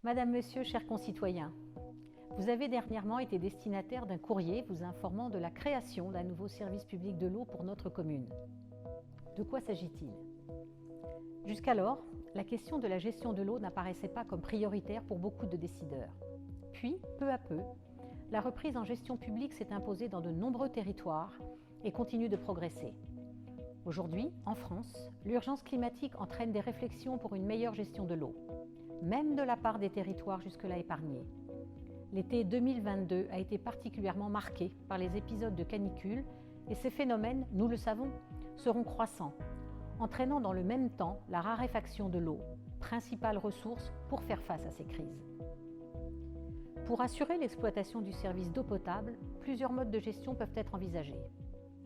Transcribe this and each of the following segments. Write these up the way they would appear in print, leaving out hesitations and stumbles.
Madame, Monsieur, chers concitoyens, vous avez dernièrement été destinataire d'un courrier vous informant de la création d'un nouveau service public de l'eau pour notre commune. De quoi s'agit-il? Jusqu'alors, la question de la gestion de l'eau n'apparaissait pas comme prioritaire pour beaucoup de décideurs. Puis, peu à peu, la reprise en gestion publique s'est imposée dans de nombreux territoires et continue de progresser. Aujourd'hui, en France, l'urgence climatique entraîne des réflexions pour une meilleure gestion de l'eau, même de la part des territoires jusque-là épargnés. L'été 2022 a été particulièrement marqué par les épisodes de canicule et ces phénomènes, nous le savons, seront croissants, entraînant dans le même temps la raréfaction de l'eau, principale ressource pour faire face à ces crises. Pour assurer l'exploitation du service d'eau potable, plusieurs modes de gestion peuvent être envisagés.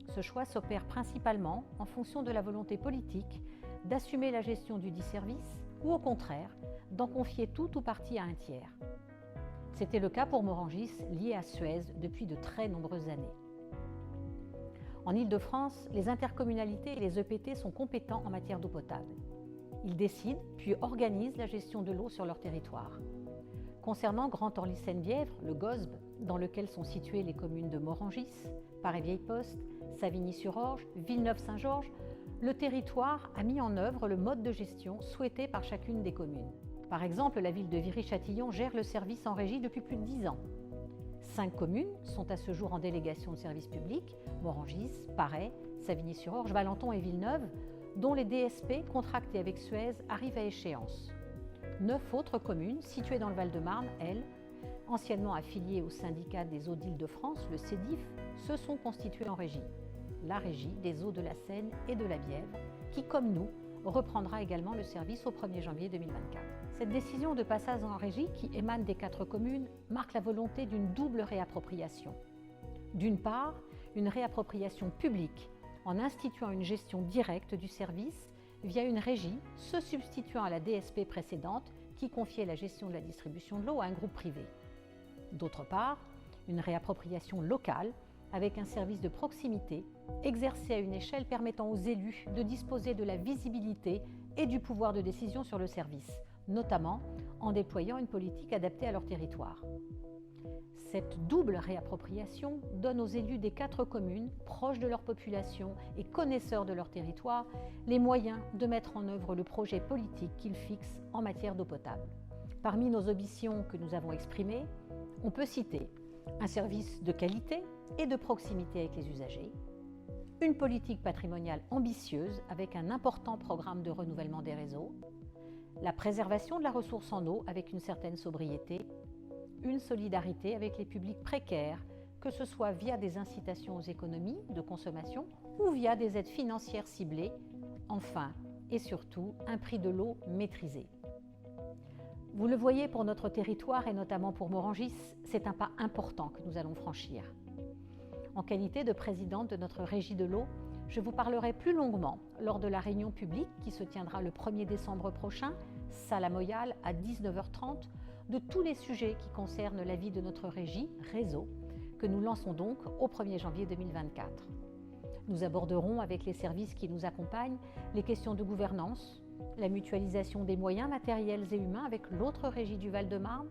Ce choix s'opère principalement en fonction de la volonté politique d'assumer la gestion du dit service ou au contraire d'en confier tout ou partie à un tiers. C'était le cas pour Morangis, lié à Suez depuis de très nombreuses années. En Île-de-France, les intercommunalités et les EPT sont compétents en matière d'eau potable. Ils décident puis organisent la gestion de l'eau sur leur territoire. Concernant Grand Orly-Seine-Bièvre, le GOSB, dans lequel sont situées les communes de Morangis, Paray-Vieille-Poste, Savigny-sur-Orge, Villeneuve-Saint-Georges, le territoire a mis en œuvre le mode de gestion souhaité par chacune des communes. Par exemple, la ville de Viry-Châtillon gère le service en régie depuis plus de 10 ans. 5 communes sont à ce jour en délégation de service public, Morangis, Paray, Savigny-sur-Orge, Valenton et Villeneuve, dont les DSP contractés avec Suez arrivent à échéance. 9 autres communes, situées dans le Val-de-Marne, elles, anciennement affiliées au syndicat des eaux d'Île-de-France, le CEDIF, se sont constituées en régie. La régie des eaux de la Seine et de la Bièvre, qui, comme nous, reprendra également le service au 1er janvier 2024. Cette décision de passage en régie, qui émane des 4 communes, marque la volonté d'une double réappropriation. D'une part, une réappropriation publique, en instituant une gestion directe du service via une régie se substituant à la DSP précédente qui confiait la gestion de la distribution de l'eau à un groupe privé. D'autre part, une réappropriation locale avec un service de proximité exercé à une échelle permettant aux élus de disposer de la visibilité et du pouvoir de décision sur le service, notamment en déployant une politique adaptée à leur territoire. Cette double réappropriation donne aux élus des 4 communes, proches de leur population et connaisseurs de leur territoire, les moyens de mettre en œuvre le projet politique qu'ils fixent en matière d'eau potable. Parmi nos ambitions que nous avons exprimées, on peut citer un service de qualité et de proximité avec les usagers, une politique patrimoniale ambitieuse avec un important programme de renouvellement des réseaux, la préservation de la ressource en eau avec une certaine sobriété, une solidarité avec les publics précaires, que ce soit via des incitations aux économies de consommation ou via des aides financières ciblées, enfin et surtout un prix de l'eau maîtrisé. Vous le voyez, pour notre territoire et notamment pour Morangis, c'est un pas important que nous allons franchir. En qualité de présidente de notre régie de l'eau, je vous parlerai plus longuement lors de la réunion publique qui se tiendra le 1er décembre prochain, salle à Moyal à 19h30, de tous les sujets qui concernent la vie de notre régie, réseau, que nous lançons donc au 1er janvier 2024. Nous aborderons avec les services qui nous accompagnent les questions de gouvernance, la mutualisation des moyens matériels et humains avec l'autre régie du Val-de-Marne,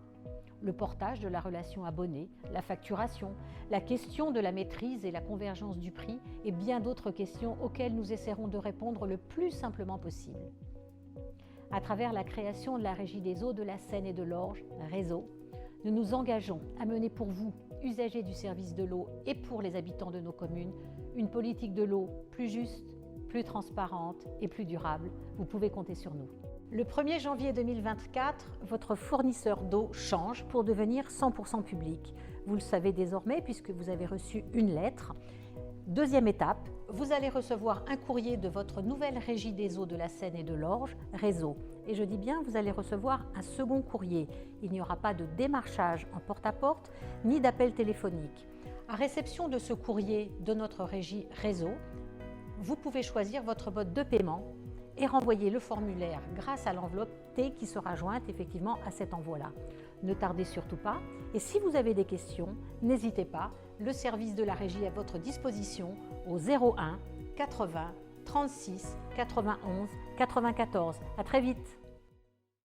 le portage de la relation abonnée, la facturation, la question de la maîtrise et la convergence du prix et bien d'autres questions auxquelles nous essaierons de répondre le plus simplement possible. À travers la création de la Régie des eaux de la Seine et de l'Orge, réseau, nous nous engageons à mener pour vous, usagers du service de l'eau et pour les habitants de nos communes, une politique de l'eau plus juste, plus transparente et plus durable. Vous pouvez compter sur nous. Le 1er janvier 2024, votre fournisseur d'eau change pour devenir 100% public. Vous le savez désormais puisque vous avez reçu une lettre. Deuxième étape, vous allez recevoir un courrier de votre nouvelle régie des eaux de la Seine et de l'Orge, réseau. Et je dis bien, vous allez recevoir un second courrier. Il n'y aura pas de démarchage en porte-à-porte, ni d'appel téléphonique. À réception de ce courrier de notre régie réseau, vous pouvez choisir votre mode de paiement et renvoyer le formulaire grâce à l'enveloppe T qui sera jointe effectivement à cet envoi-là. Ne tardez surtout pas et si vous avez des questions, n'hésitez pas, le service de la régie est à votre disposition au 01 80 36 91 94. À très vite.